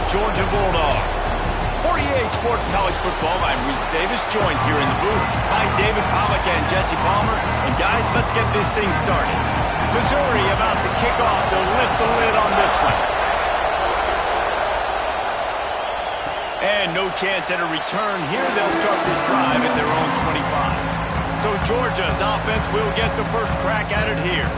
Georgia Bulldogs. 48 Sports College Football, I'm Reese Davis, joined here in the booth by David Pollack and Jesse Palmer. And guys, let's get this thing started. Missouri about to kick off to lift the lid on this one. And no chance at a return here. They'll start this drive at their own 25. So Georgia's offense will get the first crack at it here.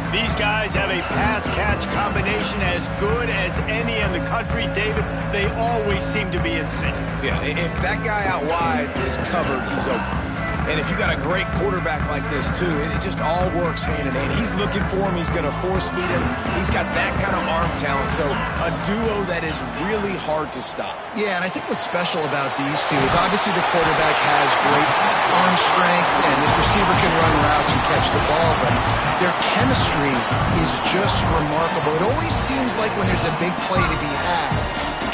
These guys have a pass-catch combination as good as any in the country. David, they always seem to be in sync. Yeah, if that guy out wide is covered, he's open. And if you got a great quarterback like this, too, it just all works hand in hand. He's looking for him. He's going to force feed him. He's got that kind of arm talent. So a duo that is really hard to stop. Yeah, and I think what's special about these two is obviously the quarterback has great arm strength, and this receiver can run routes and catch the ball, but their chemistry is just remarkable. It always seems like when there's a big play to be had,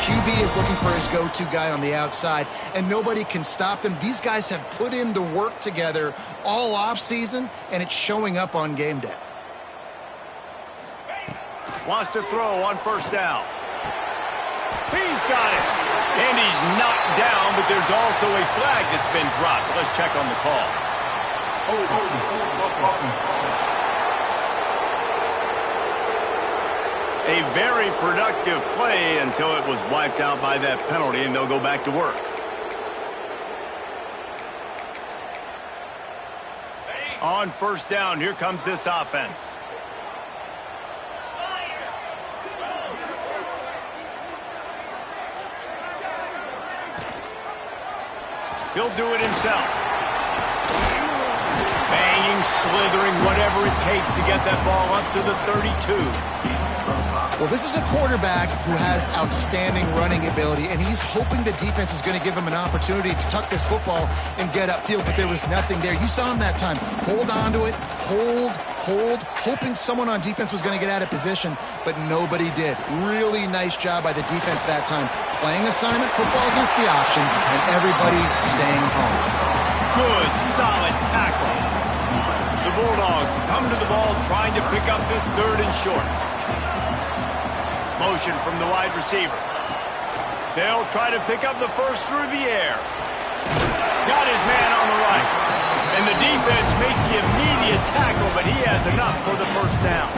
QB is looking for his go-to guy on the outside, and nobody can stop them. These guys have put in the work together all offseason, and it's showing up on game day. Wants to throw on first down. He's got it. And he's knocked down, but there's also a flag that's been dropped. Let's check on the call. A very productive play until it was wiped out by that penalty, and they'll go back to work. On first down, here comes this offense. He'll do it himself. Banging, slithering, whatever it takes to get that ball up to the 32. Well, this is a quarterback who has outstanding running ability, and he's hoping the defense is going to give him an opportunity to tuck this football and get upfield, but there was nothing there. You saw him that time. Hold on to it, hold, hoping someone on defense was going to get out of position, but nobody did. Really nice job by the defense that time. Playing assignment football against the option, and everybody staying home. Good, solid tackle. The Bulldogs come to the ball trying to pick up this third and short. Motion from the wide receiver. They'll try to pick up the first through the air. Got his man on the right. And the defense makes the immediate tackle, but he has enough for the first down.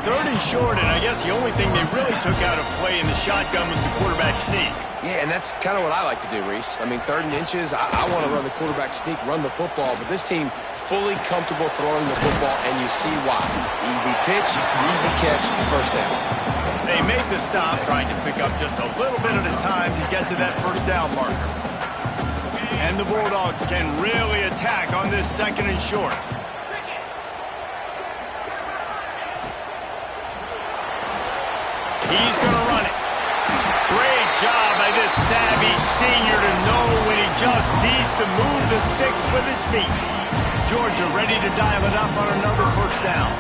Third and short, and I guess the only thing they really took out of play in the shotgun was the quarterback sneak. Yeah, and that's kind of what I like to do, Reese. I mean, 3rd and inches, I want to run the quarterback sneak, run the football, but this team fully comfortable throwing the football, and you see why. Easy pitch, easy catch, first down. They make the stop, trying to pick up just a little bit at a time to get to that first down marker. And the Bulldogs can really attack on this 2nd and short. He's going to run it. Great job by this savvy senior to know when he just needs to move the sticks with his feet. Georgia ready to dial it up on another first down.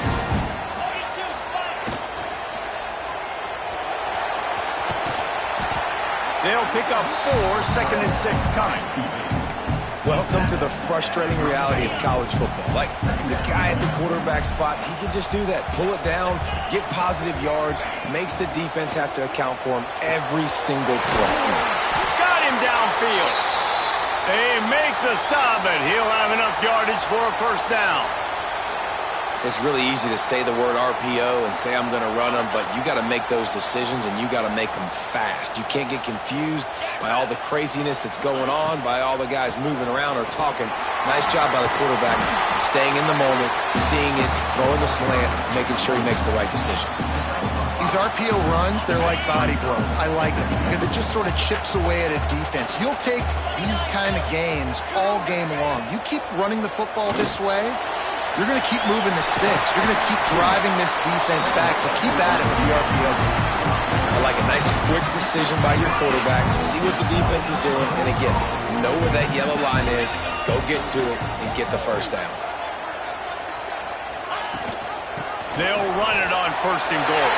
They'll pick up 4, 2nd and 6 coming. Welcome to the frustrating reality of college football. Like, the guy at the quarterback spot, he can just do that. Pull it down, get positive yards, makes the defense have to account for him every single play. Got him downfield. They make the stop, and he'll have enough yardage for a first down. It's really easy to say the word RPO and say I'm going to run them, but you got to make those decisions, and you got to make them fast. You can't get confused by all the craziness that's going on, by all the guys moving around or talking. Nice job by the quarterback, staying in the moment, seeing it, throwing the slant, making sure he makes the right decision. These RPO runs, they're like body blows. I like them because it just sort of chips away at a defense. You'll take these kind of games all game long. You keep running the football this way, you're going to keep moving the sticks. You're going to keep driving this defense back, so keep at it with the RPO. I like a nice quick decision by your quarterback. See what the defense is doing, and again, know where that yellow line is, go get to it, and get the first down. They'll run it on 1st and goal.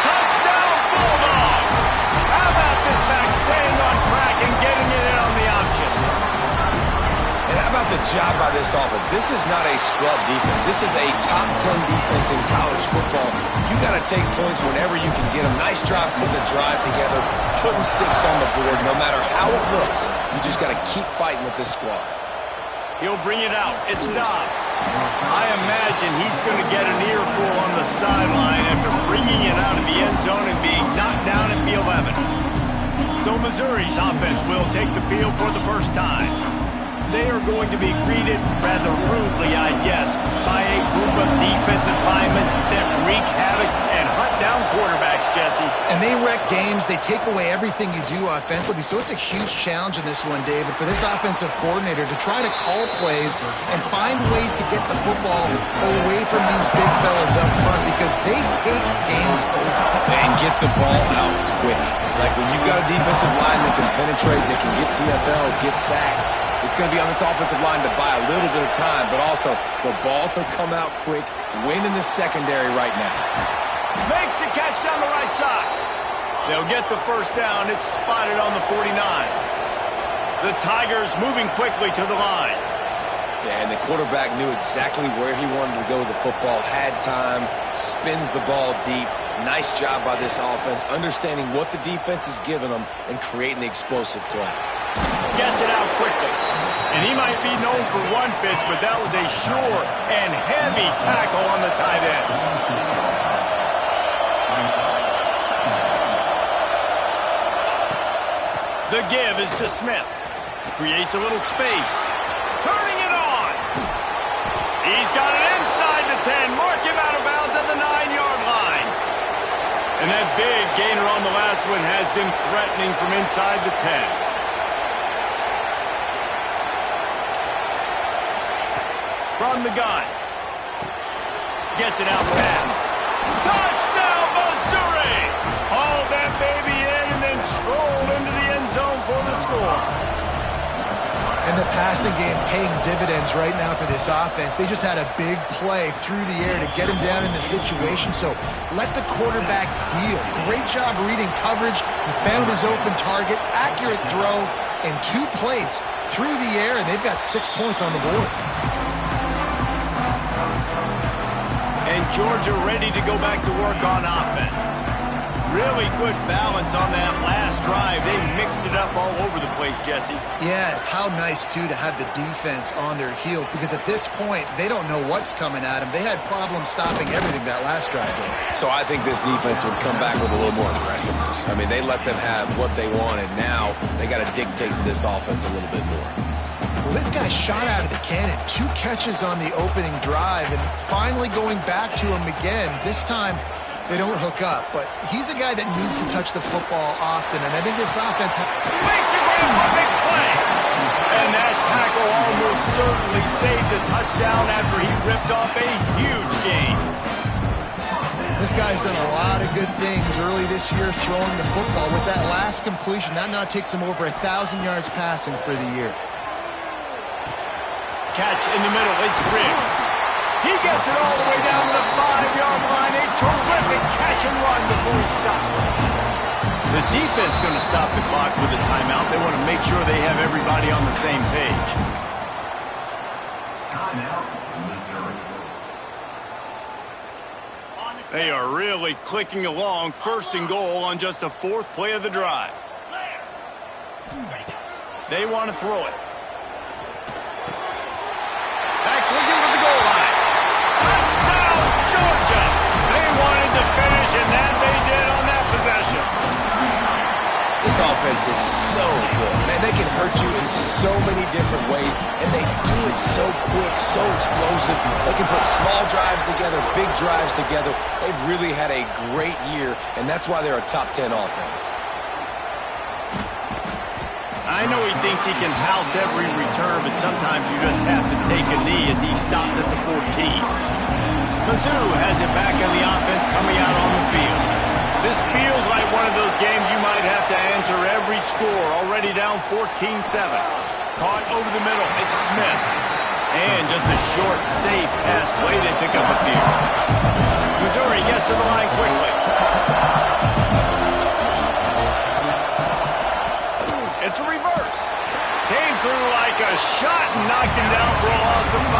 Touchdown, Bulldogs! How about this back staying on track and getting it in on the option? And how about about the job by this offense? This is not a scrub defense. This is a top 10 defense in college football. You got to take points whenever you can get them. Nice job putting the drive together, putting 6 on the board. No matter how it looks, you just got to keep fighting with this squad. He'll bring it out. It's Dobbs. I imagine he's going to get an earful on the sideline after bringing it out of the end zone and being knocked down at the 11. So Missouri's offense will take the field for the first time. They are going to be greeted rather rudely, I guess, by a group of defensive linemen that wreak havoc and hunt down quarterbacks, Jesse. And they wreck games. They take away everything you do offensively. So it's a huge challenge in this one, David, for this offensive coordinator to try to call plays and find ways to get the football away from these big fellas up front because they take games over. And get the ball out quick. Like when you've got a defensive line that can penetrate, that can get TFLs, get sacks, it's going to be on this offensive line to buy a little bit of time, but also the ball to come out quick, win in the secondary right now. Makes the catch down the right side. They'll get the first down. It's spotted on the 49. The Tigers moving quickly to the line. Yeah, and the quarterback knew exactly where he wanted to go with the football, had time, spins the ball deep. Nice job by this offense, understanding what the defense is giving them and creating the explosive play. Gets it out quickly. And he might be known for one Fitz, but that was a sure and heavy tackle on the tight end. The give is to Smith. Creates a little space. Turning it on. He's got it inside the 10. Mark him out of bounds at the 9-yard line. And that big gainer on the last one has him threatening from inside the 10. From the gun. Gets it out fast. Touchdown, Missouri! Hauled that baby in and then strolled into the end zone for the score. And the passing game paying dividends right now for this offense. They just had a big play through the air to get him down in the situation. So let the quarterback deal. Great job reading coverage. He found his open target. Accurate throw. And 2 plays through the air, and they've got 6 points on the board. And Georgia ready to go back to work on offense. Really good balance on that last drive. They mixed it up all over the place, Jesse. Yeah, how nice, too, to have the defense on their heels because at this point, they don't know what's coming at them. They had problems stopping everything that last drive. So I think this defense would come back with a little more aggressiveness. I mean, they let them have what they wanted. Now they got to dictate to this offense a little bit more. Well, this guy shot out of the cannon. 2 catches on the opening drive, and finally going back to him again. This time, they don't hook up, but he's a guy that needs to touch the football often, and I think this offense makes a great big play. And that tackle almost certainly saved a touchdown after he ripped off a huge gain. This guy's done a lot of good things early this year throwing the football. With that last completion, that now takes him over 1,000 yards passing for the year. Catch in the middle, it's Riggs. He gets it all the way down to the 5-yard line. A terrific catch and run before he stopped. The defense going to stop the clock with a timeout. They want to make sure they have everybody on the same page. They are really clicking along. 1st and goal on just the 4th play of the drive. They want to throw it. Looking for the goal line. Touchdown, Georgia! They wanted to finish, and that they did on that possession. This offense is so good. Man, they can hurt you in so many different ways, and they do it so quick, so explosive. They can put small drives together, big drives together. They've really had a great year, and that's why they're a top 10 offense. I know he thinks he can house every return, but sometimes you just have to take a knee as he stopped at the 14. Mizzou has it back on the offense coming out on the field. This feels like one of those games you might have to answer every score. Already down 14-7. Caught over the middle. It's Smith. And just a short, safe pass play. They pick up a field. Missouri gets to the line quickly. It's a reverse. Came through like a shot and knocked him down for a loss of 5.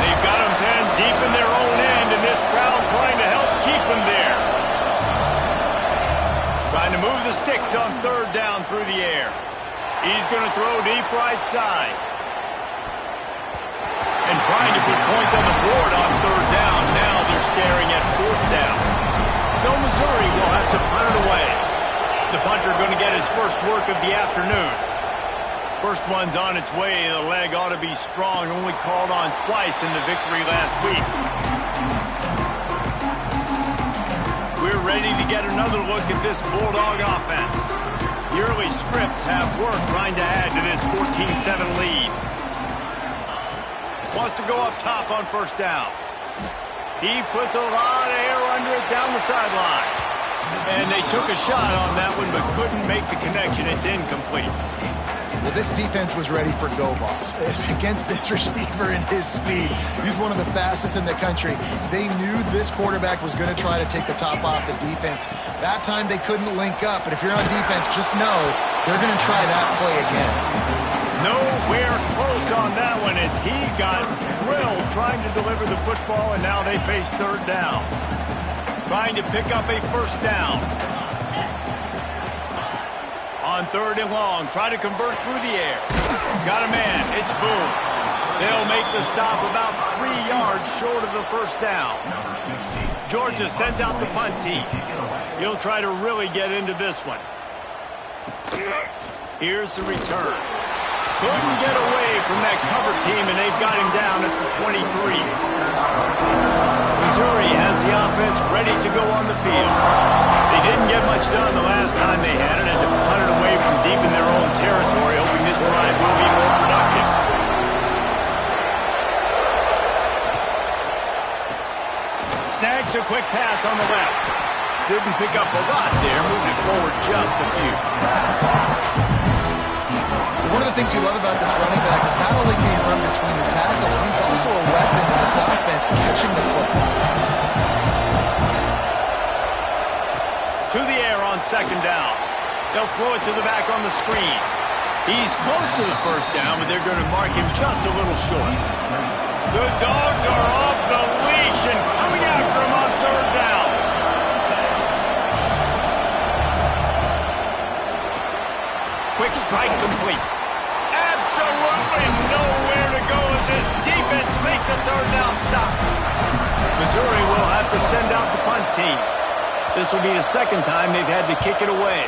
They've got him pinned deep in their own end, and this crowd trying to help keep him there. Trying to move the sticks on third down through the air. He's going to throw deep right side. And trying to put points on the board on third down. Now they're staring at fourth down. So Missouri will have to punt it away. The punter going to get his first work of the afternoon. First one's on its way. The leg ought to be strong. Only called on twice in the victory last week. We're ready to get another look at this Bulldog offense. The early scripts have worked trying to add to this 14-7 lead. Wants to go up top on first down. He puts a lot of air under it down the sideline. And they took a shot on that one but couldn't make the connection. It's incomplete. Well, this defense was ready for go balls. Against this receiver and his speed, he's one of the fastest in the country. They knew this quarterback was going to try to take the top off the defense. That time they couldn't link up, but if you're on defense, just know they're going to try that play again. Nowhere close on that one as he got drilled trying to deliver the football, and now they face third down. Trying to pick up a first down. On third and long, try to convert through the air. Got a man, it's Boone. They'll make the stop about 3 yards short of the first down. Georgia sends out the punt team. He'll try to really get into this one. Here's the return. Couldn't get away from that cover team, and they've got him down at the 23. Missouri has the offense ready to go on the field. They didn't get much done the last time they had it, and to punt it away from deep in their own territory, hoping this drive will be more productive. Snags a quick pass on the left. Didn't pick up a lot there, moving it forward just a few. One of the things you love about this running back is not only can he run between the tackles, but he's also a weapon in this offense catching the football. To the air on second down. They'll throw it to the back on the screen. He's close to the first down, but they're going to mark him just a little short. The Dogs are off the leash and coming after him on third down. Quick strike complete. Absolutely nowhere to go as this defense makes a third down stop. Missouri will have to send out the punt team. This will be the second time they've had to kick it away.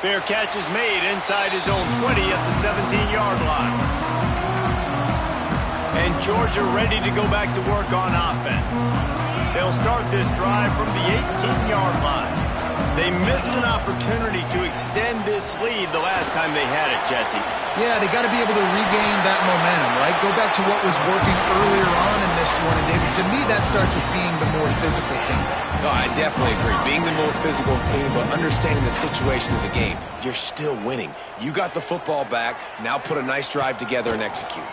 Fair catch is made inside his own 20 at the 17-yard line. And Georgia ready to go back to work on offense. They'll start this drive from the 18-yard line. They missed an opportunity to extend this lead the last time they had it, Jesse. Yeah, they got to be able to regain that momentum, right? Go back to what was working earlier on in this one. And David, to me, that starts with being the more physical team. No, I definitely agree. Being the more physical team, but understanding the situation of the game. You're still winning. You got the football back. Now put a nice drive together and execute.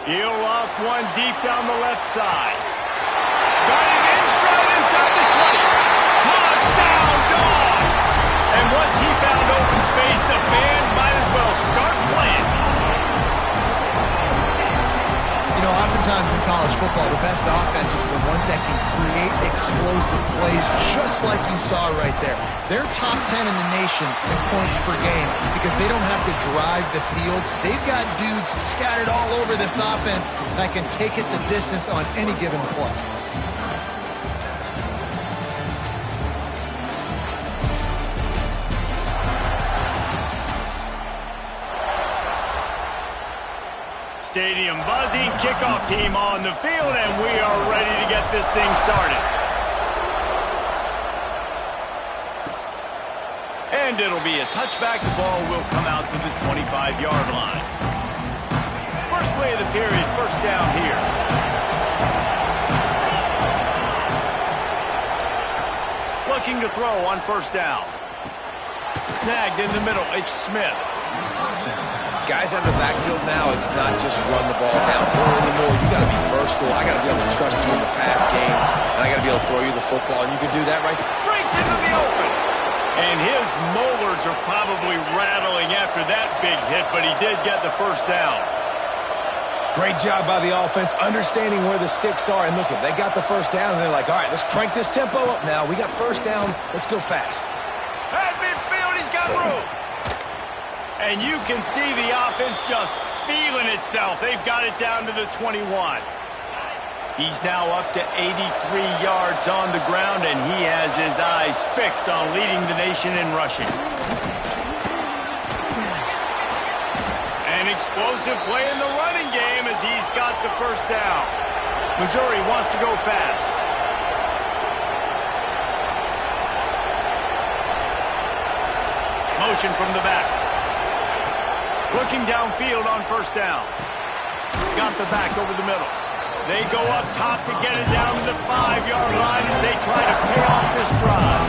He'll loft one deep down the left side. Got him in stride inside the 20. Touchdown, Dogs! And once he found open space, the band might as well start playing. You know, oftentimes in college football, the best offenses are the ones that can create explosive plays, just like you saw right there. They're top 10 in the nation in points per game because they don't have to drive the field. They've got dudes scattered all over this offense that can take it the distance on any given play. Stadium buzzing, kickoff team on the field, and we are ready to get this thing started. And it'll be a touchback. The ball will come out to the 25-yard line. First play of the period, first down here. Looking to throw on first down. Snagged in the middle, H. Smith. Guys out of the backfield now, it's not just run the ball downhill anymore. You got to be versatile. I got to be able to trust you in the pass game, and I got to be able to throw you the football, and you can do that right. Breaks into the open. And his molars are probably rattling after that big hit, but he did get the first down. Great job by the offense, understanding where the sticks are. And look, they got the first down, and they're like, all right, let's crank this tempo up now. We got first down. Let's go fast. At midfield, he's got room. And you can see the offense just feeling itself. They've got it down to the 21. He's now up to 83 yards on the ground, and he has his eyes fixed on leading the nation in rushing. An explosive play in the running game as he's got the first down. Missouri wants to go fast. Motion from the back. Looking downfield on first down. Got the back over the middle. They go up top to get it down to the 5-yard line as they try to pay off this drive.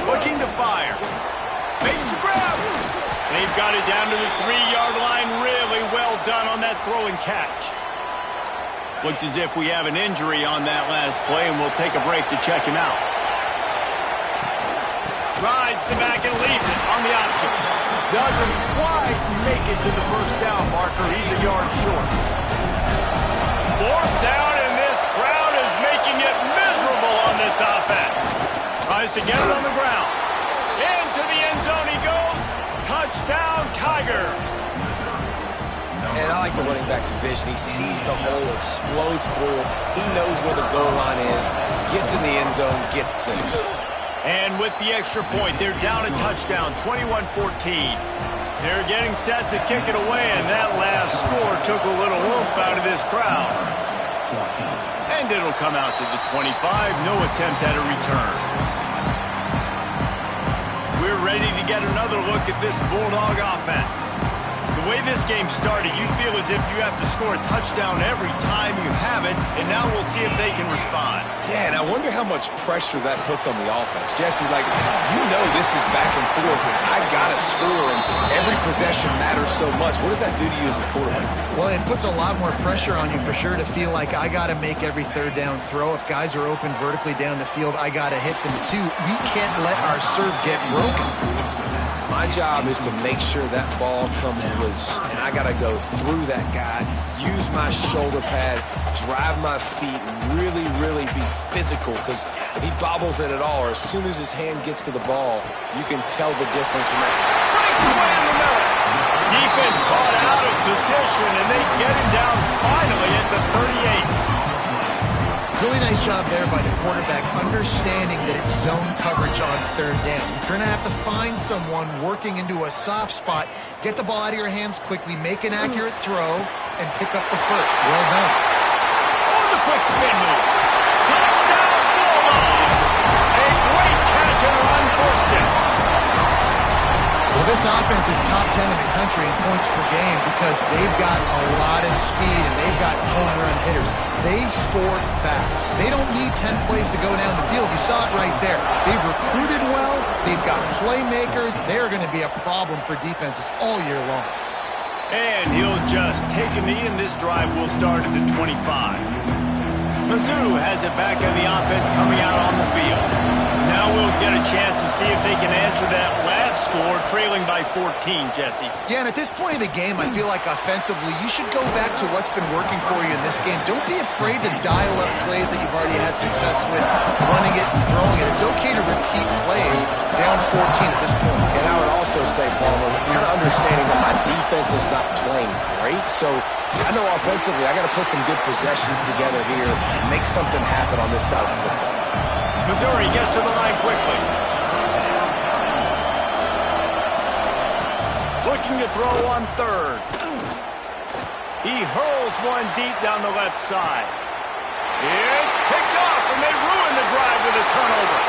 Looking to fire. Makes the grab. They've got it down to the 3-yard line. Really well done on that throw and catch. Looks as if we have an injury on that last play, and we'll take a break to check him out. Rides the back and leaves it on the option. Doesn't quite make it to the first down marker. He's a yard short. Fourth down, and this crowd is making it miserable on this offense. Tries to get it on the ground. Into the end zone he goes. Touchdown, Tigers. And I like the running back's vision. He sees the hole, explodes through it. He knows where the goal line is, gets in the end zone, gets 6. And with the extra point, they're down a touchdown, 21-14. They're getting set to kick it away, and that last score took a little oomph out of this crowd. And it'll come out to the 25, no attempt at a return. We're ready to get another look at this Bulldog offense. The way this game started, you feel as if you have to score a touchdown every time you have it, and now we'll see if they can respond. Yeah, and I wonder how much pressure that puts on the offense. Jesse, like, you know this is back and forth, and I got to score, and every possession matters so much. What does that do to you as a quarterback? Well, it puts a lot more pressure on you for sure to feel like I got to make every third down throw. If guys are open vertically down the field, I got to hit them too. We can't let our serve get broken. My job is to make sure that ball comes loose, and I got to go through that guy, use my shoulder pad, drive my feet, really, really be physical, because if he bobbles it at all, or as soon as his hand gets to the ball, you can tell the difference when that breaks away in the middle. Defense caught out of position, and they get him down finally at the 38. Really nice job there by the quarterback, understanding that it's zone coverage on third down. If you're going to have to find someone working into a soft spot, get the ball out of your hands quickly, make an accurate throw, and pick up the first. Well done. Oh, the quick spin move. Touchdown, Bulldogs. A great catch and run for 6. Well, this offense is top 10 in the country in points per game because they've got a lot of speed and they've got home run hitters. They score fast. They don't need 10 plays to go down the field. You saw it right there. They've recruited well. They've got playmakers. They're going to be a problem for defenses all year long. And he'll just take a knee, and this drive will start at the 25. Mizzou has it back on the offense coming out on the field. Now we'll get a chance to see if they can answer that last score, trailing by 14, Jesse. Yeah, and at this point of the game, I feel like offensively, you should go back to what's been working for you in this game. Don't be afraid to dial up plays that you've already had success with, running it and throwing it. It's okay to repeat plays down 14 at this point. And I would also say, Palmer, kind of understanding that my defense is not playing great, so I know offensively I got to put some good possessions together here, make something happen on this side of the football. Missouri gets to the line quickly. Looking to throw on third. He hurls one deep down the left side. It's picked off, and they ruin the drive with a turnover.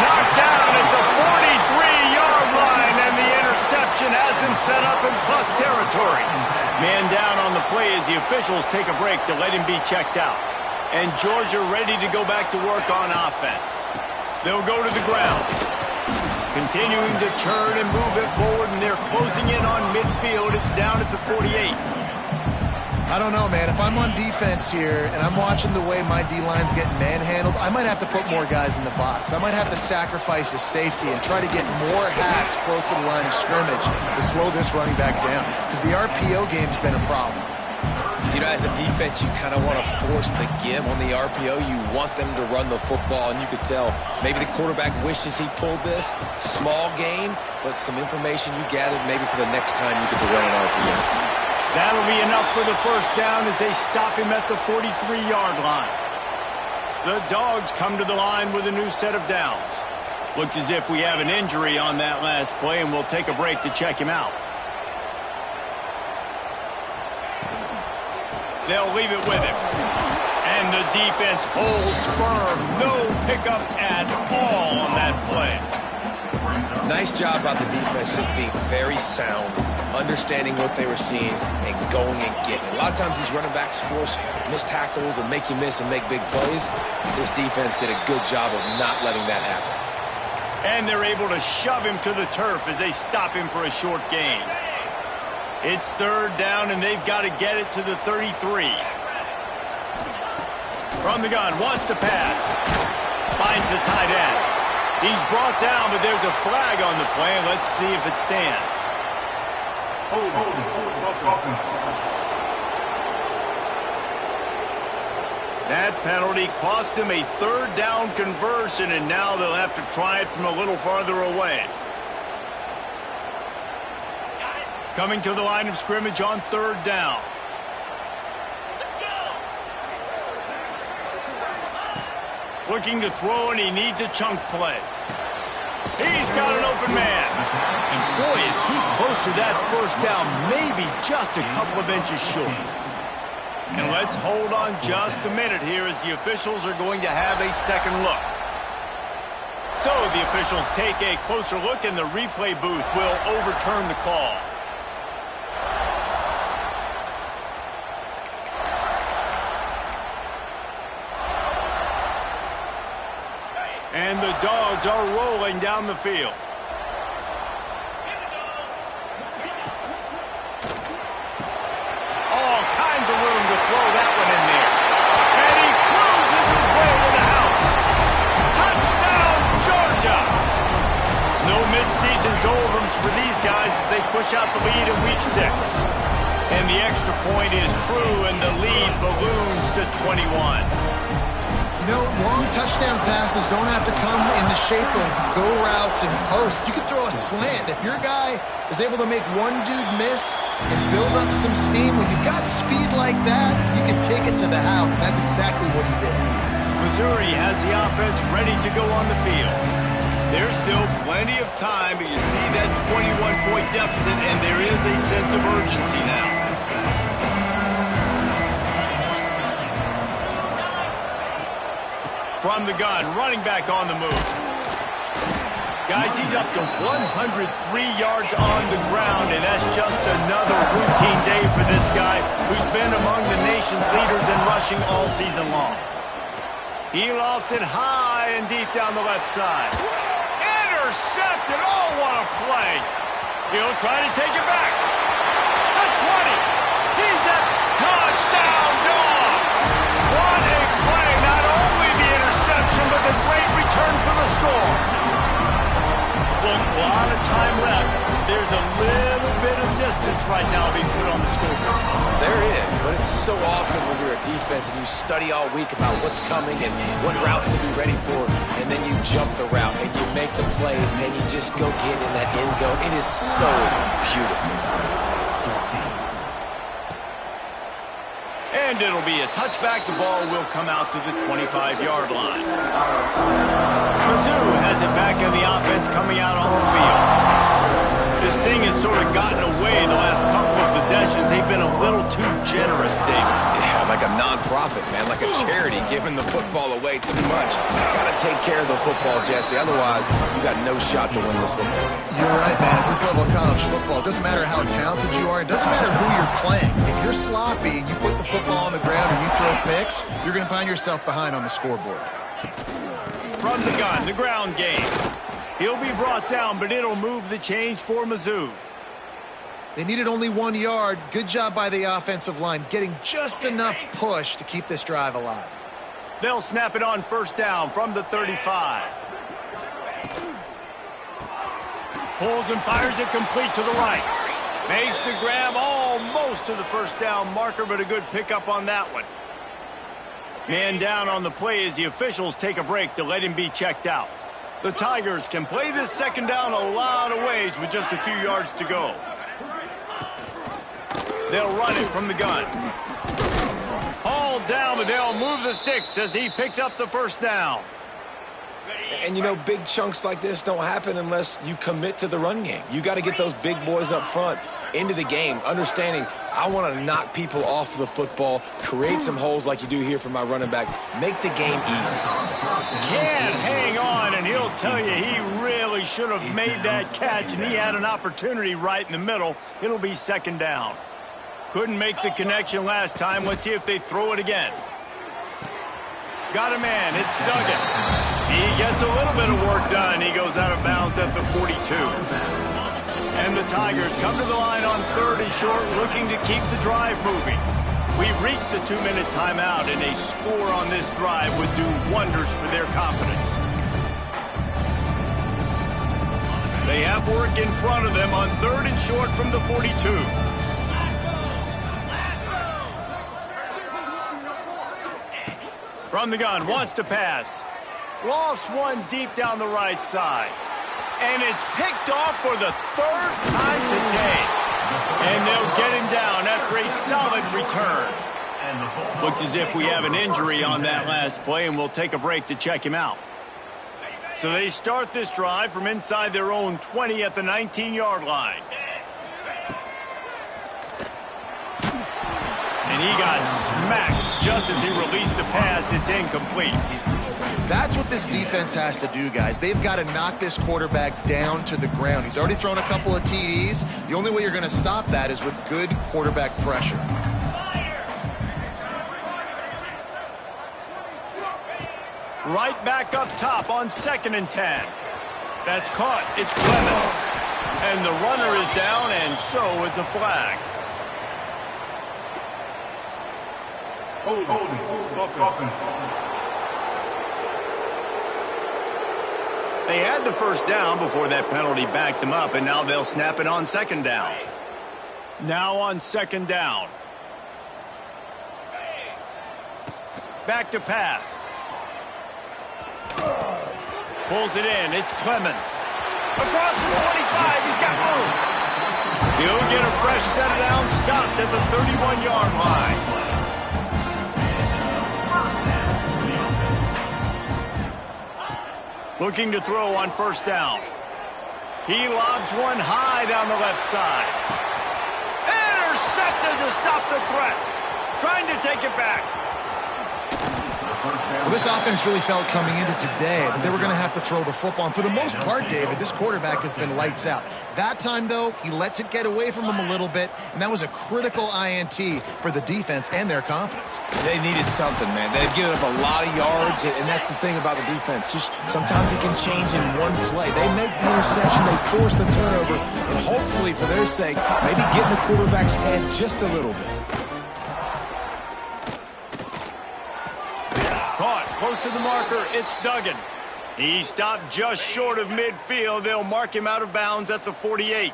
Knocked down at the 43-yard line, and the interception has him set up in plus territory. Man down on the play as the officials take a break to let him be checked out. And Georgia ready to go back to work on offense. They'll go to the ground. Continuing to turn and move it forward, and they're closing in on midfield. It's down at the 48. I don't know, man. If I'm on defense here and I'm watching the way my D-line's getting manhandled, I might have to put more guys in the box. I might have to sacrifice his safety and try to get more hats close to the line of scrimmage to slow this running back down, because the RPO game's been a problem. You know, as a defense, you kind of want to force the give on the RPO. You want them to run the football, and you could tell maybe the quarterback wishes he pulled this. Small gain, but some information you gathered maybe for the next time you get to run an RPO. That'll be enough for the first down as they stop him at the 43-yard line. The Dogs come to the line with a new set of downs. Looks as if we have an injury on that last play, and we'll take a break to check him out. They'll leave it with him. And the defense holds firm. No pickup at all on that play. Nice job by the defense, just being very sound, understanding what they were seeing, and going and getting it. A lot of times these running backs force missed tackles and make you miss and make big plays. This defense did a good job of not letting that happen. And they're able to shove him to the turf as they stop him for a short gain. It's third down, and they've got to get it to the 33. From the gun, wants to pass. Finds the tight end. He's brought down, but there's a flag on the play. Let's see if it stands. That penalty cost them a third down conversion, and now they'll have to try it from a little farther away. Coming to the line of scrimmage on third down. Looking to throw, and he needs a chunk play. He's got an open man. And boy, is he close to that first down, maybe just a couple of inches short. And let's hold on just a minute here as the officials are going to have a second look. So the officials take a closer look, and the replay booth will overturn the call. And the Dogs are rolling down the field. All kinds of room to throw that one in there. And he cruises his way to the house. Touchdown, Georgia! No midseason doldrums for these guys as they push out the lead in Week 6. And the extra point is true, and the lead balloons to 21. You know, long touchdown passes don't have to come in the shape of go routes and posts. You can throw a slant. If your guy is able to make one dude miss and build up some steam, when you've got speed like that, you can take it to the house, and that's exactly what he did. Missouri has the offense ready to go on the field. There's still plenty of time, but you see that 21-point deficit, and there is a sense of urgency now. From the gun, running back on the move. Guys, he's up to 103 yards on the ground, and that's just another routine day for this guy who's been among the nation's leaders in rushing all season long. He lofts it high and deep down the left side. Intercepted! Oh, what a play! He'll try to take it back. The 20. He's at touchdown, Dogs! What a play! Not only the interception, but the great return for the score. Look, a lot of time left. There's a little bit of distance right now being put on the scoreboard. There is, but it's so awesome when you're a defense and you study all week about what's coming and what routes to be ready for, and then you jump the route and you make the plays and you just go get in that end zone. It is so beautiful. And it'll be a touchback. The ball will come out to the 25-yard line. Mizzou has it back in the offense coming out on the field. This thing has sort of gotten away the last couple of possessions. They've been a little too generous, David. Yeah, like a non-profit, man, like a charity, giving the football away too much. Got to take care of the football, Jesse. Otherwise, you got no shot to win this football game. You're right, man. At this level of college football, it doesn't matter how talented you are. It doesn't matter who you're playing. If you're sloppy and you put the football on the ground and you throw picks, you're going to find yourself behind on the scoreboard. From the gun, the ground game. He'll be brought down, but it'll move the chains for Mizzou. They needed only 1 yard. Good job by the offensive line, getting just enough push to keep this drive alive. They'll snap it on first down from the 35. Pulls and fires it complete to the right. Makes the grab almost to the first down marker, but a good pickup on that one. Man down on the play as the officials take a break to let him be checked out. The Tigers can play this second down a lot of ways with just a few yards to go. They'll run it from the gun. Hauled down, but they'll move the sticks as he picks up the first down. And, you know, big chunks like this don't happen unless you commit to the run game. You got to get those big boys up front into the game, understanding I want to knock people off the football, create some holes like you do here for my running back, make the game easy. Can't hang on, and he'll tell you he really should have made that catch, and he had an opportunity right in the middle. It'll be second down. Couldn't make the connection last time. Let's see if they throw it again. Got a man. It's Duggan. He gets a little bit of work done. He goes out of bounds at the 42. And the Tigers come to the line on 3rd and short, looking to keep the drive moving. We've reached the 2-minute timeout, and a score on this drive would do wonders for their confidence. They have work in front of them on 3rd and short from the 42. From the gun, wants to pass. Lofts one deep down the right side. And it's picked off for the 3rd time today. And they'll get him down after a solid return. Looks as if we have an injury on that last play, and we'll take a break to check him out. So they start this drive from inside their own 20 at the 19-yard line. And he got smacked just as he released the pass. It's incomplete. That's what this defense has to do, guys. They've got to knock this quarterback down to the ground. He's already thrown a couple of TDs. The only way you're going to stop that is with good quarterback pressure. Right back up top on 2nd and 10. That's caught. It's Clemens. And the runner is down, and so is a flag. They had the first down before that penalty backed them up, and now they'll snap it on 2nd down. Now on 2nd down. Back to pass. Pulls it in. It's Clemens. Across the 25. He's got room. He'll get a fresh set of down, stopped at the 31-yard line. Looking to throw on 1st down. He lobs one high down the left side. Intercepted to stop the threat. Trying to take it back. Well, this offense really felt coming into today that they were going to have to throw the football. And for the most part, David, this quarterback has been lights out. That time, though, he lets it get away from him a little bit, and that was a critical INT for the defense and their confidence. They needed something, man. They've given up a lot of yards, and that's the thing about the defense. Just sometimes it can change in one play. They make the interception, they force the turnover, and hopefully, for their sake, maybe get in the quarterback's head just a little bit. Caught close to the marker. It's Duggan. He stopped just short of midfield. They'll mark him out of bounds at the 48.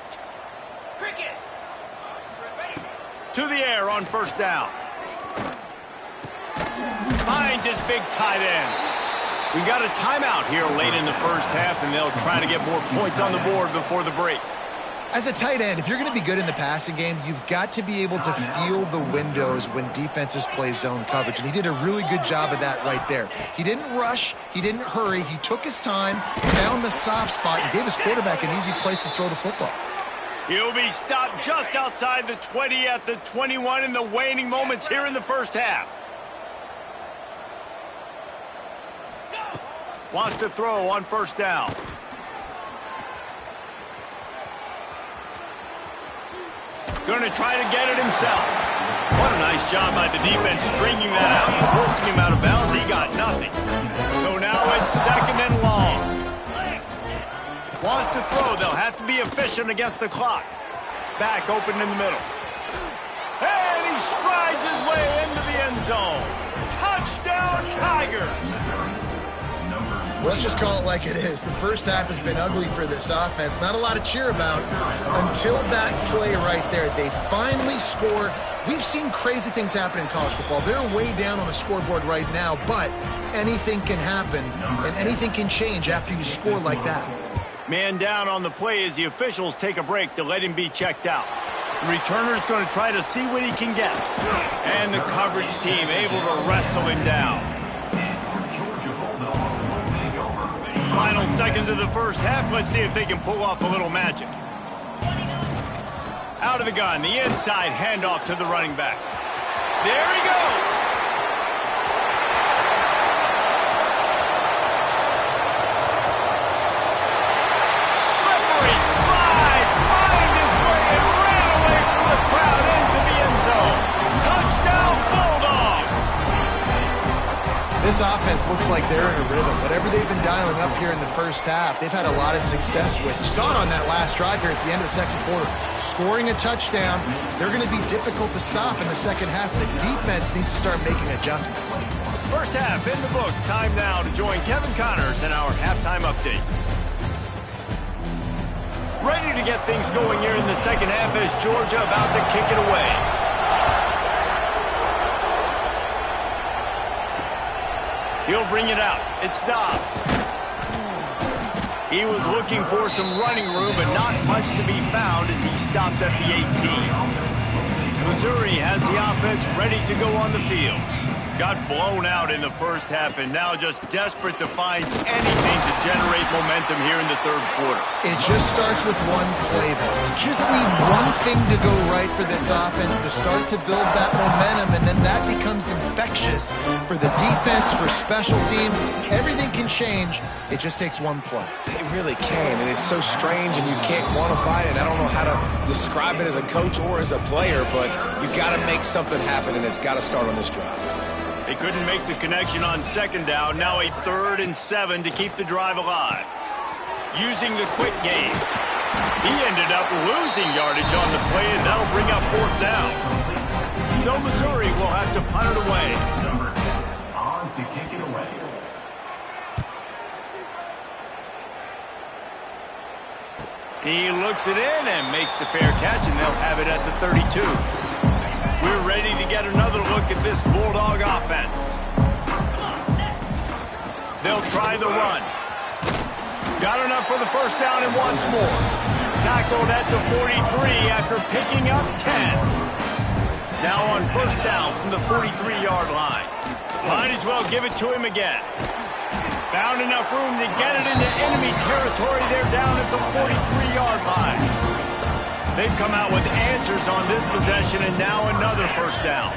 To the air on 1st down. Finds his big tight end. We got a timeout here late in the first half, and they'll try to get more points on the board before the break. As a tight end, if you're going to be good in the passing game, you've got to be able to feel the windows when defenses play zone coverage, and he did a really good job of that right there. He didn't rush, he didn't hurry, he took his time, found the soft spot, and gave his quarterback an easy place to throw the football. He'll be stopped just outside the 20 at the 21 in the waning moments here in the first half. Wants to throw on 1st down. Going to try to get it himself. What a nice job by the defense stringing that out and forcing him out of bounds. He got nothing. So now it's 2nd and long. Wants to throw. They'll have to be efficient against the clock. back open in the middle. And he strides his way into the end zone. Touchdown, Tigers! Let's just call it like it is. The first half has been ugly for this offense. Not a lot to cheer about until that play right there. They finally score. We've seen crazy things happen in college football. They're way down on the scoreboard right now, but anything can happen, and anything can change after you score like that. Man down on the play as the officials take a break to let him be checked out. The returner's going to try to see what he can get. And the coverage team able to wrestle him down. Final seconds of the first half. Let's see if they can pull off a little magic. Out of the gun, the inside handoff to the running back. There he goes. Slippery slide, find his way and ran away from the crowd into the end zone. Touchdown, Bulldogs. This offense looks like they're in a rhythm. Whatever they've been dialing up here in the first half, they've had a lot of success with. You saw it on that last drive here at the end of the second quarter. Scoring a touchdown, they're going to be difficult to stop in the second half. The defense needs to start making adjustments. First half in the books. Time now to join Kevin Connors in our halftime update. Ready to get things going here in the second half as Georgia about to kick it away. He'll bring it out. It's Dobbs. He was looking for some running room, but not much to be found as he stopped at the 18. Missouri has the offense ready to go on the field. Got blown out in the first half and now just desperate to find anything to generate momentum here in the third quarter. It just starts with one play, though. You just need one thing to go right for this offense to start to build that momentum, and then that becomes infectious for the defense, for special teams. Everything can change. It just takes one play. It really can, and it's so strange, and you can't quantify it. I don't know how to describe it as a coach or as a player, but you've got to make something happen, and it's got to start on this drive. They couldn't make the connection on second down. Now a 3rd and 7 to keep the drive alive. Using the quick game. He ended up losing yardage on the play, and that'll bring up 4th down. So Missouri will have to punt it away. On to kick it away. He looks it in and makes the fair catch, and they'll have it at the 32. We're ready to get another look at this Bulldog offense. They'll try the run. Got enough for the first down and once more. Tackled at the 43 after picking up 10. Now on first down from the 43-yard line. Might as well give it to him again. Found enough room to get it into enemy territory. They're down at the 43-yard line. They've come out with answers on this possession, and now another first down.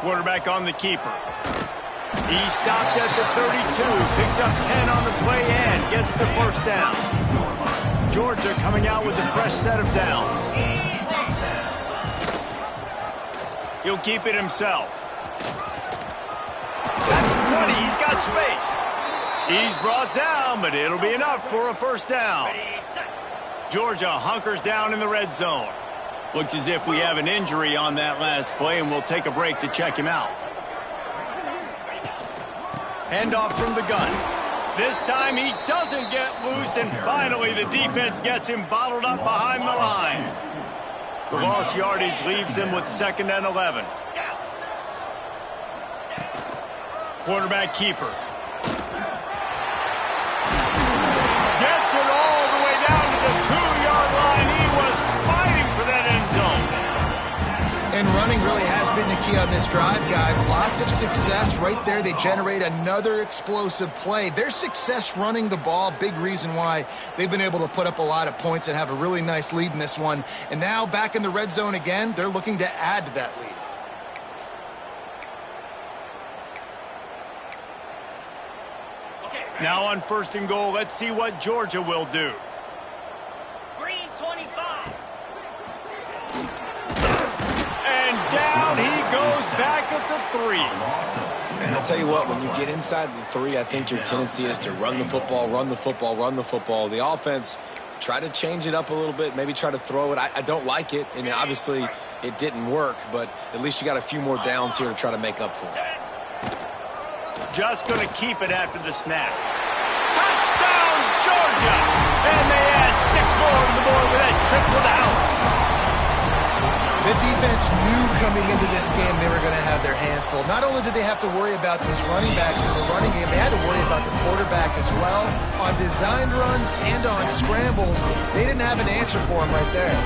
Quarterback on the keeper. He stopped at the 32, picks up 10 on the play and gets the first down. Georgia coming out with a fresh set of downs. He'll keep it himself. At 20, he's got space. He's brought down, but it'll be enough for a first down. Georgia hunkers down in the red zone. Looks as if we have an injury on that last play, and we'll take a break to check him out. Handoff from the gun. This time he doesn't get loose, and finally the defense gets him bottled up behind the line. The lost yardage leaves him with 2nd and 11. Quarterback keeper. Gets it all the way down to the 2-yard line. He was fighting for that end zone. And running really has been the key on this drive, guys. Lots of success right there. They generate another explosive play. Their success running the ball, big reason why they've been able to put up a lot of points and have a really nice lead in this one. And now back in the red zone again, they're looking to add to that lead. Now on 1st and goal, let's see what Georgia will do. Green 25. And down he goes back at the 3. And I'll tell you what, when you get inside the 3, I think your tendency is to run the football, run the football, run the football. The offense Try to change it up a little bit, maybe try to throw it. I don't like it, and obviously it didn't work, but at least you got a few more downs here to try to make up for it. Just going to keep it after the snap. Touchdown, Georgia! And they add 6 more to the board with that trip to the house. The defense knew coming into this game they were going to have their hands full. Not only did they have to worry about those running backs in the running game, they had to worry about the quarterback as well. On designed runs and on scrambles, they didn't have an answer for him right there.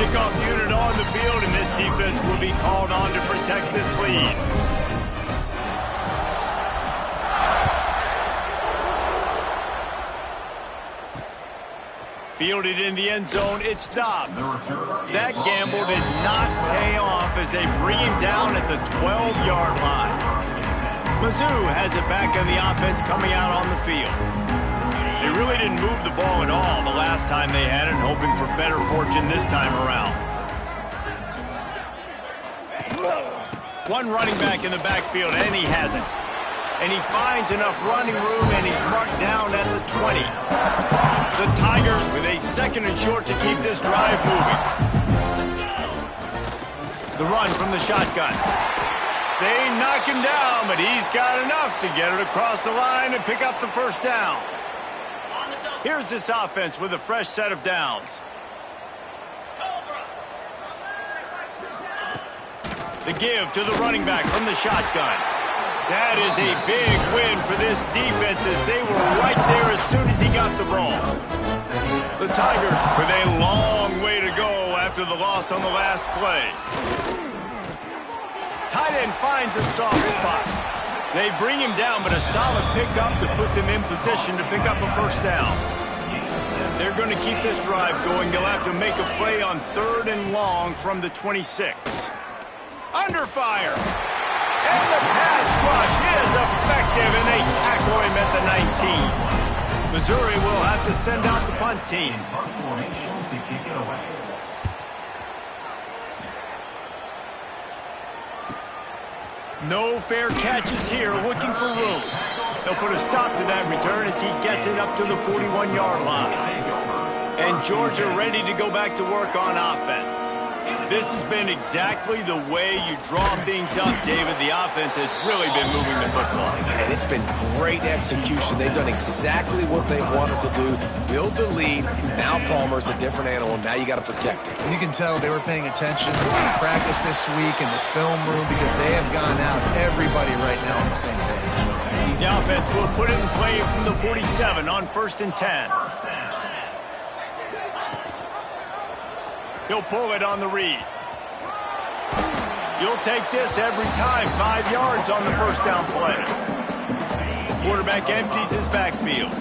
Kickoff unit on the field, and this defense will be called on to protect this lead. Fielded in the end zone, it's Dobbs. That gamble did not pay off as they bring him down at the 12-yard line. Mizzou has it back on the offense coming out on the field. They really didn't move the ball at all the last time they had it, hoping for better fortune this time around. One running back in the backfield, and he has it. And he finds enough running room, and he's marked down at the 20. The Tigers with a 2nd and short to keep this drive moving. The run from the shotgun. They knock him down, but he's got enough to get it across the line and pick up the first down. Here's this offense with a fresh set of downs. The give to the running back from the shotgun. That is a big win for this defense as they were right there as soon as he got the ball. The Tigers with a long way to go after the loss on the last play. Tight end finds a soft spot. They bring him down, but a solid pickup to put them in position to pick up a first down. They're going to keep this drive going. They'll have to make a play on 3rd and long from the 26. Under fire. And the pass rush is effective, and they tackle him at the 19. Missouri will have to send out the punt team. To kick it away. No fair catches here, looking for room. They'll put a stop to that return as he gets it up to the 41-yard line. And Georgia ready to go back to work on offense. This has been exactly the way you draw things up, David. The offense has really been moving the football. And it's been great execution. They've done exactly what they wanted to do. Build the lead. Now Palmer's a different animal. Now you got to protect it. You can tell they were paying attention in practice this week in the film room because they have gone out, everybody right now on the same page. The offense will put it in play from the 47 on 1st and 10. He'll pull it on the read. You'll take this every time. 5 yards on the first down play. Quarterback empties his backfield.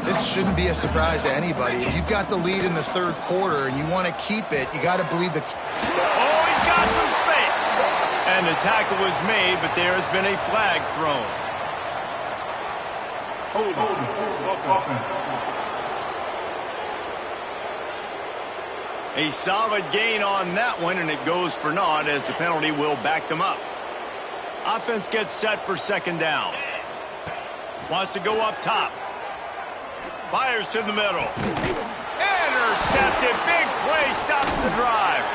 This shouldn't be a surprise to anybody. If you've got the lead in the 3rd quarter and you want to keep it, you got to believe the... Oh, he's got some space. And the tackle is made, but there has been a flag thrown. A solid gain on that one, and it goes for naught as the penalty will back them up. Offense gets set for 2nd down. Wants to go up top. Fires to the middle. Intercepted. Big play stops the drive.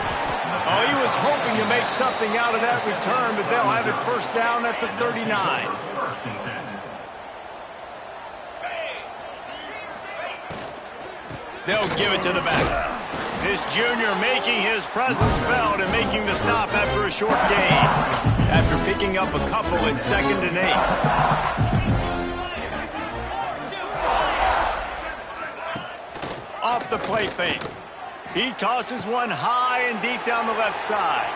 Oh, he was hoping to make something out of that return, but they'll have it first down at the 39. They'll give it to the back. This junior making his presence felt and making the stop after a short gain. After picking up a couple at 2nd and 8. Off the play fake. He tosses one high and deep down the left side.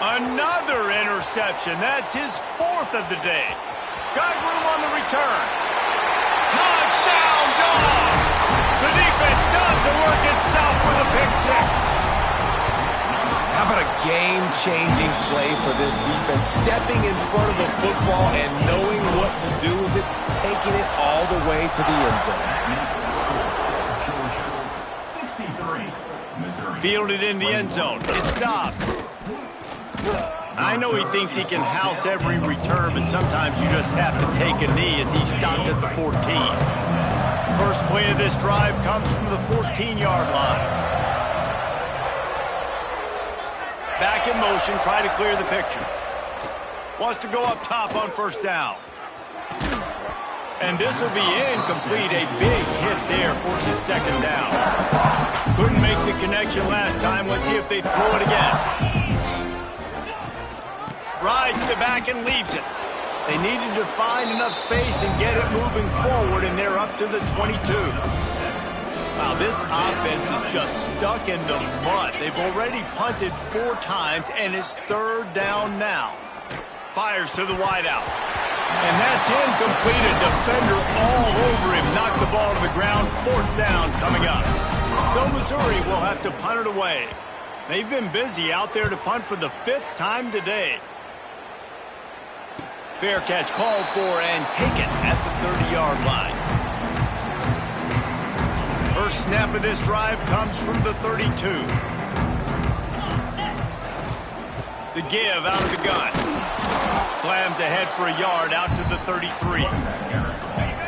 Another interception. That's his 4th of the day. Got room on the return. Touchdown, Dogs! The defense does the work itself with a pick 6. How about a game-changing play for this defense? Stepping in front of the football and knowing what to do with it, taking it all the way to the end zone. Fielded in the end zone. It's Dobbs. I know he thinks he can house every return, but sometimes you just have to take a knee as he stopped at the 14. First play of this drive comes from the 14-yard line. Back in motion, try to clear the picture. Wants to go up top on first down. And this will be incomplete. A big hit there, forces second down. Couldn't make the connection last time. Let's see if they throw it again. Rides the back and leaves it. They needed to find enough space and get it moving forward, and they're up to the 22. Wow, this offense is just stuck in the mud. They've already punted 4 times, and it's third down now. Fires to the wideout. And that's incomplete. A defender all over him. Knocked the ball to the ground. Fourth down coming up. So Missouri will have to punt it away. They've been busy out there to punt for the 5th time today. Fair catch called for and taken at the 30-yard line. First snap of this drive comes from the 32. The give out of the gun. Slams ahead for a yard out to the 33.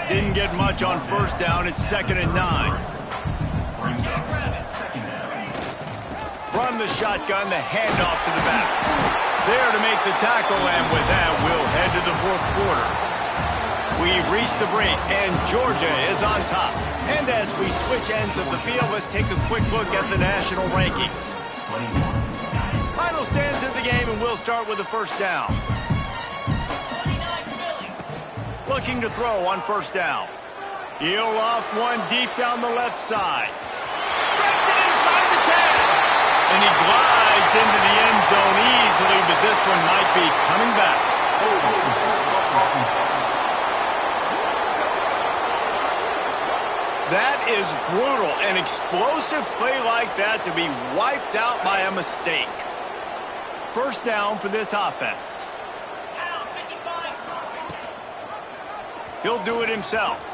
Didn't get much on first down. It's 2nd and 9. From the shotgun, the handoff to the back. There to make the tackle, and with that, we'll head to the 4th quarter. We've reached the break, and Georgia is on top. And as we switch ends of the field, let's take a quick look at the national rankings. Final stands of the game, and we'll start with the first down. Looking to throw on first down. He'll loft one deep down the left side. Gets it inside the 10. And he glides into the end zone easily, but this one might be coming back. That is brutal. An explosive play like that to be wiped out by a mistake. First down for this offense. He'll do it himself.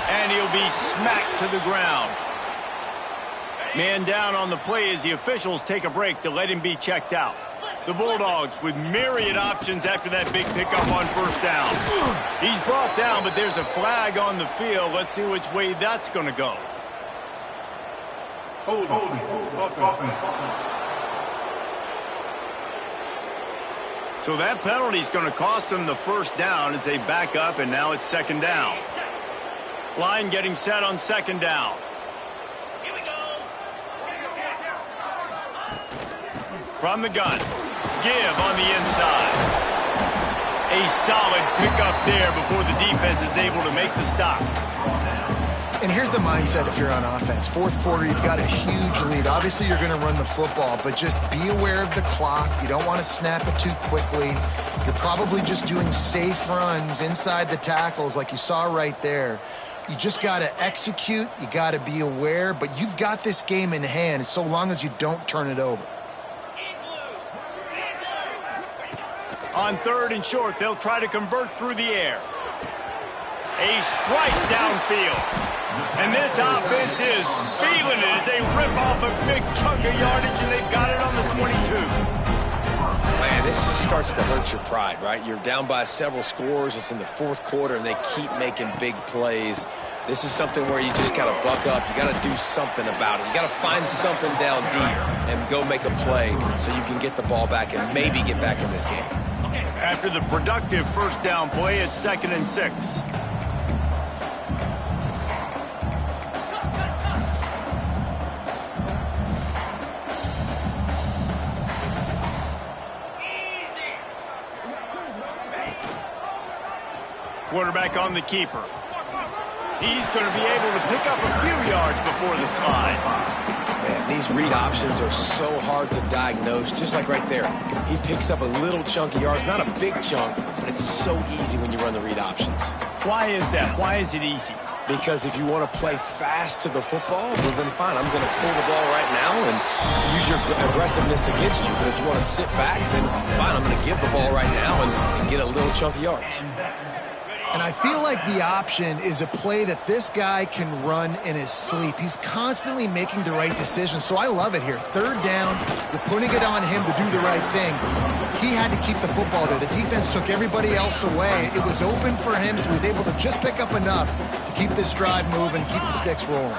And he'll be smacked to the ground. Man down on the play as the officials take a break to let him be checked out. The Bulldogs with myriad options after that big pickup on first down. He's brought down, but there's a flag on the field. Let's see which way that's going to go. So that penalty is going to cost them the first down as they back up, and now it's 2nd down. Line getting set on 2nd down. Here we go. From the gun. Give on the inside. A solid pickup there before the defense is able to make the stop. And here's the mindset if you're on offense. 4th quarter, you've got a huge lead. Obviously, you're going to run the football, but just be aware of the clock. You don't want to snap it too quickly. You're probably just doing safe runs inside the tackles like you saw right there. You just got to execute. You got to be aware, but you've got this game in hand so long as you don't turn it over. On 3rd and short, they'll try to convert through the air. A strike downfield. And this offense is feeling it as they rip off a big chunk of yardage, and they've got it on the 22. Man, this just starts to hurt your pride, right? You're down by several scores. It's in the 4th quarter, and they keep making big plays. This is something where you just got to buck up. You got to do something about it. You got to find something down deep and go make a play so you can get the ball back and maybe get back in this game. After the productive first down play, it's 2nd and 6. Quarterback on the keeper. He's going to be able to pick up a few yards before the slide. Man, these read options are so hard to diagnose, just like right there. He picks up a little chunk of yards, not a big chunk, but it's so easy when you run the read options. Why is that? Why is it easy? Because if you want to play fast to the football, well, then fine, I'm going to pull the ball right now and to use your aggressiveness against you. But if you want to sit back, then fine, I'm going to give the ball right now and get a little chunk of yards. And I feel like the option is a play that this guy can run in his sleep. He's constantly making the right decision, so I love it here. Third down, you're putting it on him to do the right thing. He had to keep the football there. The defense took everybody else away. It was open for him, so he was able to just pick up enough to keep this drive moving, keep the sticks rolling.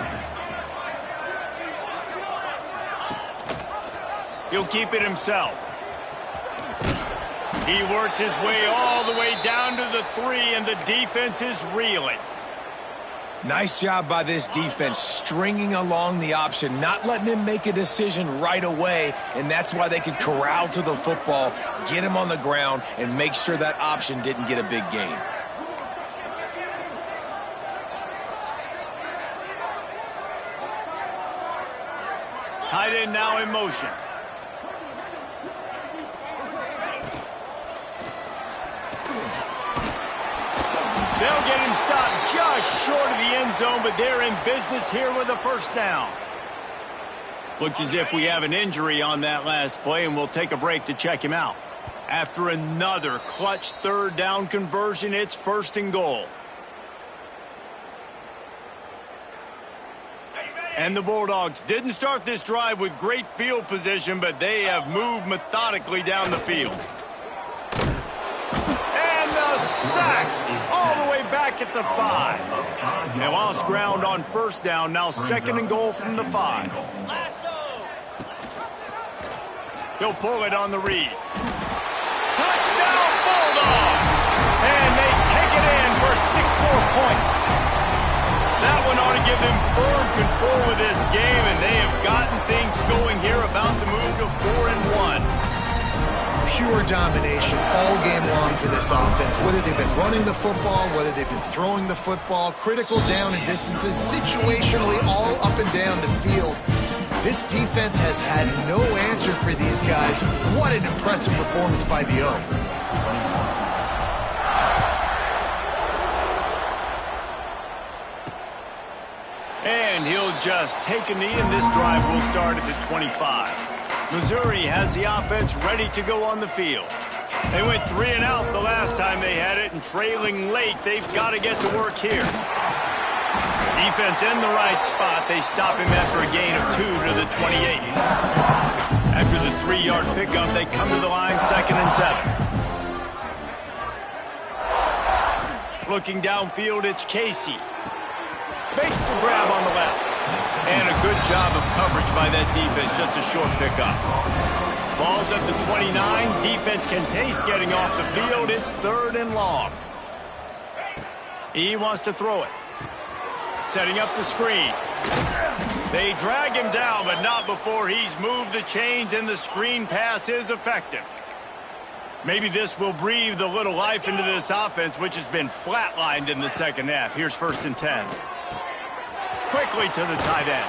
He'll keep it himself. He works his way all the way down to the 3, and the defense is reeling. Nice job by this defense, stringing along the option, not letting him make a decision right away, and that's why they could corral to the football, get him on the ground, and make sure that option didn't get a big gain. Tight end now in motion. They'll get him stopped just short of the end zone, but they're in business here with a first down. Looks as if we have an injury on that last play, and we'll take a break to check him out. After another clutch third down conversion, it's 1st and goal. And the Bulldogs didn't start this drive with great field position, but they have moved methodically down the field. And the sack all the way back at the 5. They lost ground on first down, now 2nd and goal from the 5. He'll pull it on the read. Touchdown Bulldogs! And they take it in for 6 more points. That one ought to give them firm control of this game, and they have gotten things going here, about to move to 4-1. Pure domination all game long for this offense. Whether they've been running the football, whether they've been throwing the football, critical down and distances, situationally all up and down the field. This defense has had no answer for these guys. What an impressive performance by the O. And he'll just take a knee, and this drive will start at the 25. Missouri has the offense ready to go on the field. They went 3 and out the last time they had it, and trailing late, they've got to get to work here. Defense in the right spot. They stop him after a gain of 2 to the 28. After the 3-yard pickup, they come to the line 2nd and 7. Looking downfield, it's Casey. Makes the grab on the left. And a good job of coverage by that defense. Just a short pickup. Ball's at the 29. Defense can taste getting off the field. It's 3rd and long. He wants to throw it. Setting up the screen. They drag him down, but not before he's moved the chains, and the screen pass is effective. Maybe this will breathe a little life into this offense, which has been flatlined in the second half. Here's 1st and 10. Quickly to the tight end.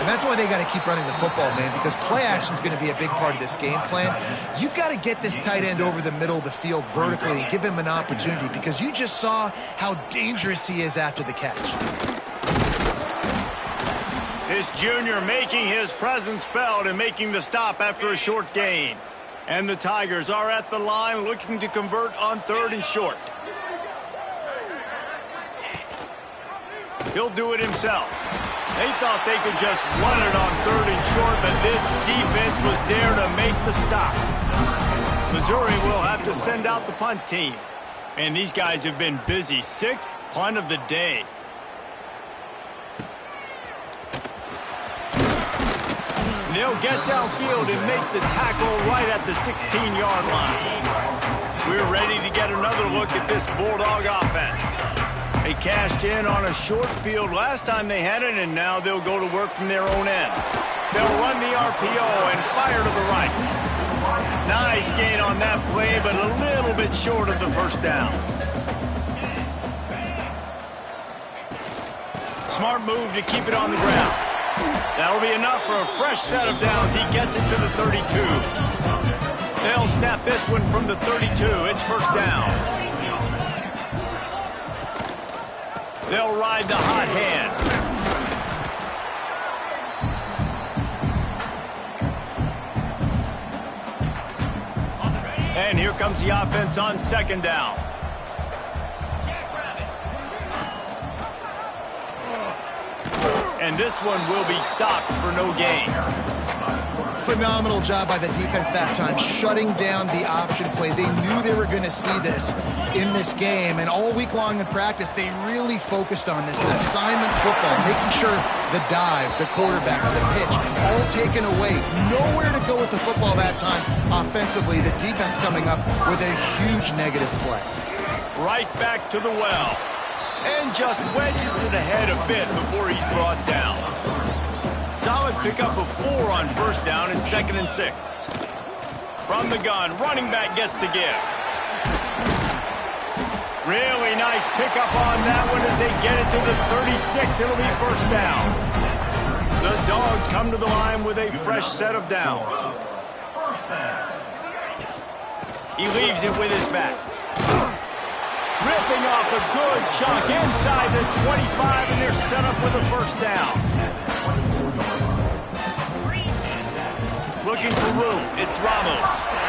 And that's why they got to keep running the football, man, because play action is going to be a big part of this game plan. You've got to get this tight end over the middle of the field vertically and give him an opportunity, because you just saw how dangerous he is after the catch. This junior making his presence felt and making the stop after a short gain. And the Tigers are at the line looking to convert on 3rd and short. He'll do it himself. They thought they could just run it on 3rd and short, but this defense was there to make the stop. Missouri will have to send out the punt team. And these guys have been busy. 6th punt of the day. They'll get downfield and make the tackle right at the 16-yard line. We're ready to get another look at this Bulldog offense. They cashed in on a short field last time they had it, and now they'll go to work from their own end. They'll run the RPO and fire to the right. Nice gain on that play, but a little bit short of the first down. Smart move to keep it on the ground. That'll be enough for a fresh set of downs. He gets it to the 32. They'll snap this one from the 32. It's 1st down. They'll ride the hot hand. And here comes the offense on 2nd down. And this one will be stopped for no gain. Phenomenal job by the defense that time, shutting down the option play. They knew they were going to see this in this game, and all week long in practice, they really focused on this assignment football, making sure the dive, the quarterback, the pitch, all taken away. Nowhere to go with the football that time offensively. The defense coming up with a huge negative play. Right back to the well. And just wedges it ahead a bit before he's brought down. Solid pickup of 4 on first down and 2nd and 6. From the gun, running back gets to give. Really nice pickup on that one as they get it to the 36. It'll be first down. The Dogs come to the line with a fresh set of downs. He leaves it with his back. Ripping off a good chunk inside the 25, and they're set up with a first down. Looking for room. It's Ramos.